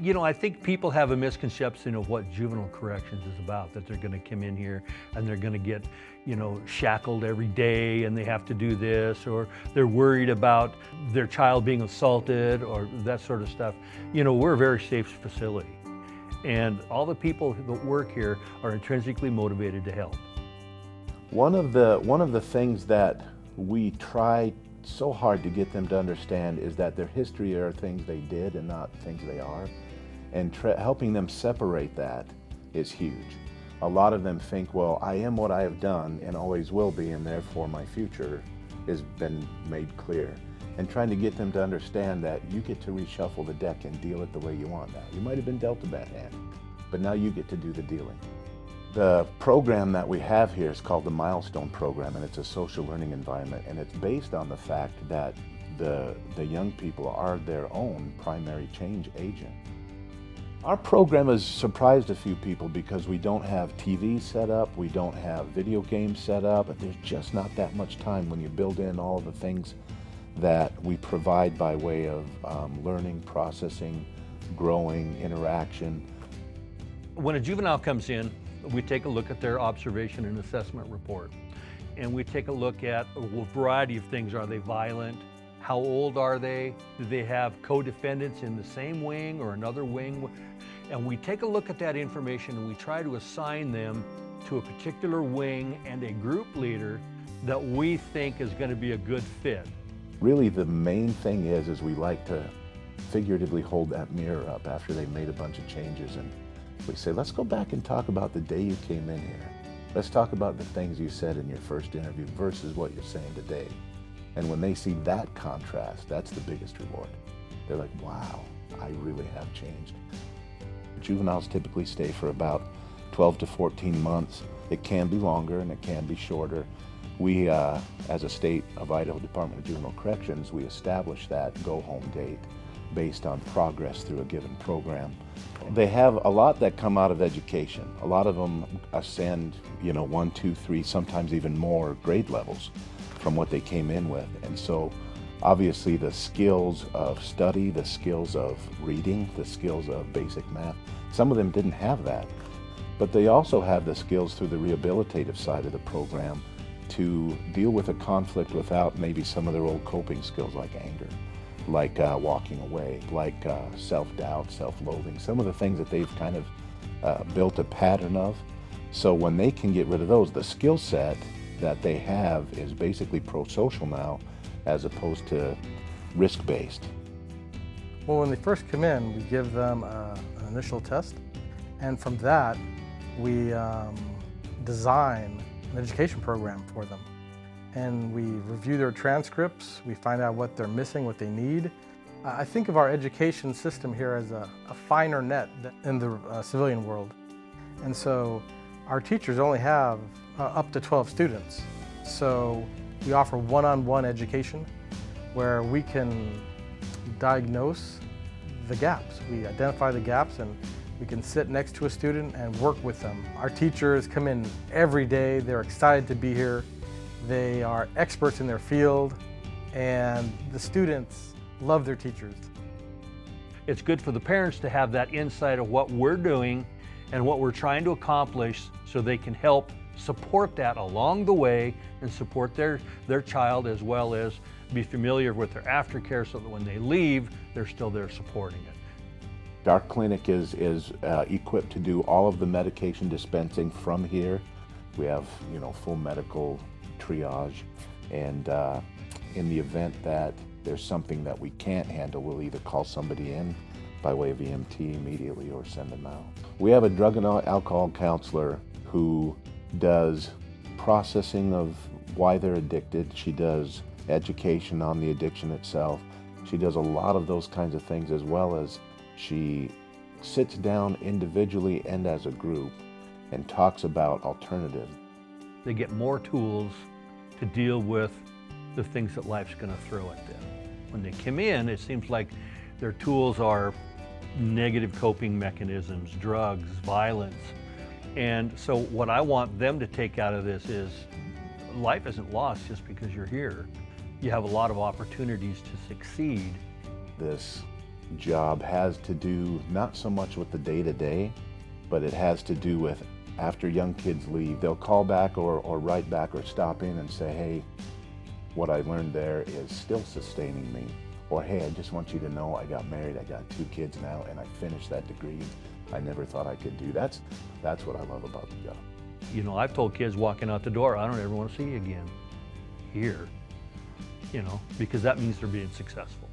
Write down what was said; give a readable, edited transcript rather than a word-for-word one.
I think people have a misconception of what juvenile corrections is about, that they're going to come in here and they're going to get, shackled every day and they have to do this, or they're worried about their child being assaulted or that sort of stuff. We're a very safe facility, and all the people that work here are intrinsically motivated to help. One of the things that we try so hard to get them to understand is that their history are things they did and not things they are, and helping them separate that is huge. A lot of them think, well, I am what I have done and always will be, and therefore my future has been made clear. And trying to get them to understand that you get to reshuffle the deck and deal it the way you want now. You might have been dealt a bad hand, but now you get to do the dealing. The program that we have here is called the Milestone Program, and it's a social learning environment, and it's based on the fact that the young people are their own primary change agent. Our program has surprised a few people because we don't have TV set up, we don't have video games set up, and there's just not that much time when you build in all of the things that we provide by way of learning, processing, growing, interaction. When a juvenile comes in, we take a look at their observation and assessment report. And we take a look at a variety of things. Are they violent? How old are they? Do they have co-defendants in the same wing or another wing? And we take a look at that information and we try to assign them to a particular wing and a group leader that we think is going to be a good fit. Really, the main thing is we like to figuratively hold that mirror up after they've made a bunch of changes, and we say, let's go back and talk about the day you came in here. Let's talk about the things you said in your first interview versus what you're saying today. And when they see that contrast, that's the biggest reward. They're like, wow, I really have changed. Juveniles typically stay for about 12 to 14 months. It can be longer and it can be shorter. We, as a state of Idaho Department of Juvenile Corrections, we establish that go-home date based on progress through a given program. They have a lot that come out of education. A lot of them ascend, 1, 2, 3, sometimes even more grade levels from what they came in with. And so obviously the skills of study, the skills of reading, the skills of basic math, some of them didn't have that. But they also have the skills through the rehabilitative side of the program to deal with a conflict without maybe some of their old coping skills like anger, like walking away, like self-doubt, self-loathing, some of the things that they've kind of built a pattern of. So when they can get rid of those, the skill set that they have is basically pro-social now as opposed to risk-based. Well, when they first come in, we give them an initial test, and from that we design an education program for them. And we review their transcripts, we find out what they're missing, what they need. I think of our education system here as a finer net in the civilian world. And so our teachers only have up to 12 students. So we offer one-on-one education where we can diagnose the gaps. We identify the gaps and we can sit next to a student and work with them. Our teachers come in every day, they're excited to be here. They are experts in their field, and the students love their teachers. It's good for the parents to have that insight of what we're doing and what we're trying to accomplish so they can help support that along the way and support their child, as well as be familiar with their aftercare so that when they leave, they're still there supporting it. Our clinic is equipped to do all of the medication dispensing from here. We have, full medical triage, and in the event that there's something that we can't handle, we'll either call somebody in by way of EMT immediately or send them out. We have a drug and alcohol counselor who does processing of why they're addicted. She does education on the addiction itself. She does a lot of those kinds of things, as well as she sits down individually and as a group and talks about alternatives. They get more tools to deal with the things that life's going to throw at them. When they come in, it seems like their tools are negative coping mechanisms, drugs, violence. And so what I want them to take out of this is life isn't lost just because you're here. You have a lot of opportunities to succeed. This job has to do not so much with the day-to-day, but it has to do with after young kids leave, they'll call back or write back or stop in and say, hey, what I learned there is still sustaining me. Or, hey, I just want you to know I got married, I got 2 kids now, and I finished that degree I never thought I could do. That's what I love about the job. You know, I've told kids walking out the door, I don't ever want to see you again here, you know, because that means they're being successful.